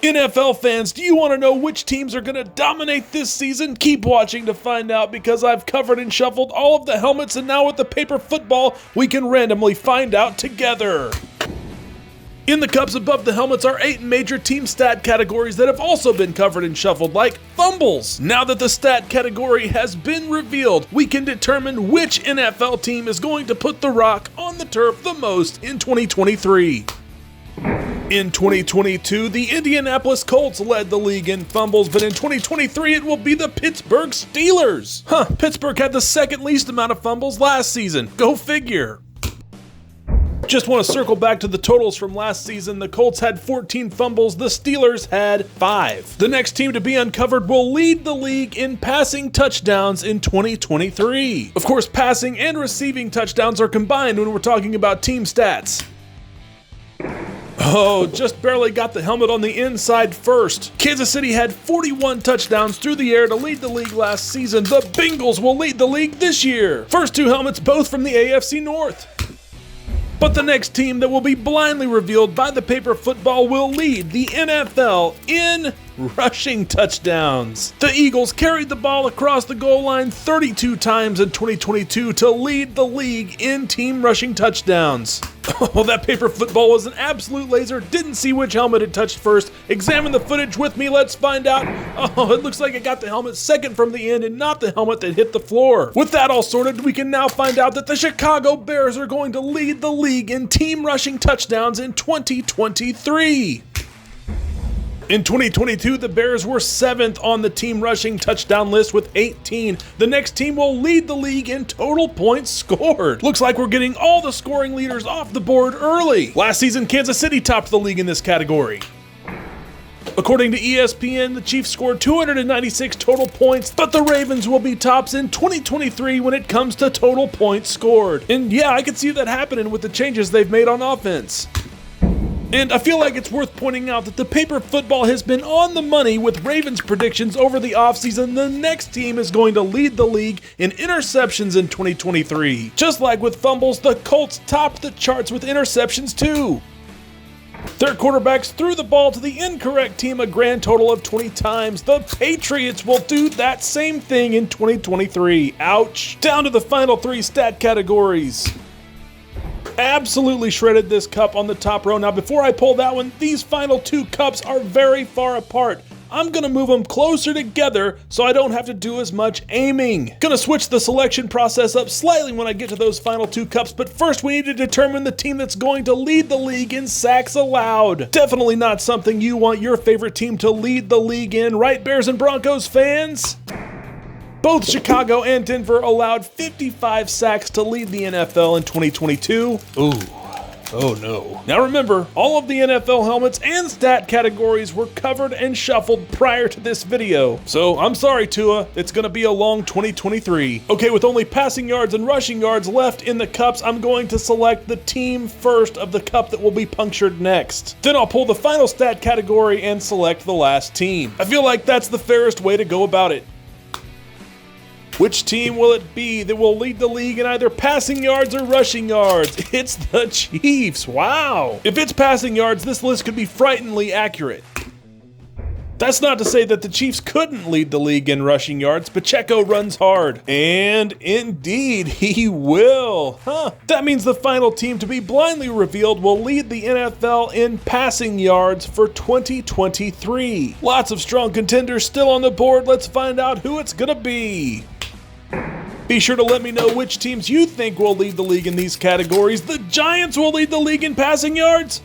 NFL fans, do you want to know which teams are going to dominate this season? Keep watching to find out, because I've covered and shuffled all of the helmets, and now with the paper football, we can randomly find out together. In the cups above the helmets are 8 major team stat categories that have also been covered and shuffled, like fumbles. Now that the stat category has been revealed, we can determine which NFL team is going to put the rock on the turf the most in 2023. In 2022, the Indianapolis Colts led the league in fumbles, but in 2023 it will be the Pittsburgh Steelers. Pittsburgh had the second least amount of fumbles last season. Go figure. Just want to circle back to the totals from last season. The Colts had 14 fumbles, the Steelers had 5. The next team to be uncovered will lead the league in passing touchdowns in 2023. Of course, passing and receiving touchdowns are combined when we're talking about team stats. Oh, just barely got the helmet on the inside first. Kansas City had 41 touchdowns through the air to lead the league last season. The Bengals will lead the league this year. First 2 helmets both from the AFC North. But the next team that will be blindly revealed by the paper football will lead the NFL in rushing touchdowns. The Eagles carried the ball across the goal line 32 times in 2022 to lead the league in team rushing touchdowns. Oh, that paper football was an absolute laser. Didn't see which helmet it touched first. Examine the footage with me, let's find out. Oh, it looks like it got the helmet second from the end and not the helmet that hit the floor. With that all sorted, we can now find out that the Chicago Bears are going to lead the league in team rushing touchdowns in 2023. In 2022, the Bears were 7th on the team rushing touchdown list with 18. The next team will lead the league in total points scored. Looks like we're getting all the scoring leaders off the board early. Last season, Kansas City topped the league in this category. According to ESPN, the Chiefs scored 296 total points, but the Ravens will be tops in 2023 when it comes to total points scored. And yeah, I could see that happening with the changes they've made on offense. And I feel like it's worth pointing out that the paper football has been on the money with Ravens predictions over the offseason. The next team is going to lead the league in interceptions in 2023. Just like with fumbles, the Colts topped the charts with interceptions too. Their quarterbacks threw the ball to the incorrect team a grand total of 20 times. The Patriots will do that same thing in 2023. Ouch. Down to the final 3 stat categories. Absolutely shredded this cup on the top row. Now before I pull that one, these final 2 cups are very far apart. I'm gonna move them closer together so I don't have to do as much aiming. Gonna switch the selection process up slightly when I get to those final 2 cups, but first we need to determine the team that's going to lead the league in sacks allowed. Definitely not something you want your favorite team to lead the league in, right, Bears and Broncos fans? Both Chicago and Denver allowed 55 sacks to lead the NFL in 2022. Oh no. Now remember, all of the NFL helmets and stat categories were covered and shuffled prior to this video. So I'm sorry, Tua, it's gonna be a long 2023. Okay, with only passing yards and rushing yards left in the cups, I'm going to select the team first of the cup that will be punctured next. Then I'll pull the final stat category and select the last team. I feel like that's the fairest way to go about it. Which team will it be that will lead the league in either passing yards or rushing yards? It's the Chiefs. Wow. If it's passing yards, this list could be frighteningly accurate. That's not to say that the Chiefs couldn't lead the league in rushing yards. Pacheco runs hard. And indeed, he will. That means the final team to be blindly revealed will lead the NFL in passing yards for 2023. Lots of strong contenders still on the board. Let's find out who it's gonna be. Be sure to let me know which teams you think will lead the league in these categories. The Giants will lead the league in passing yards.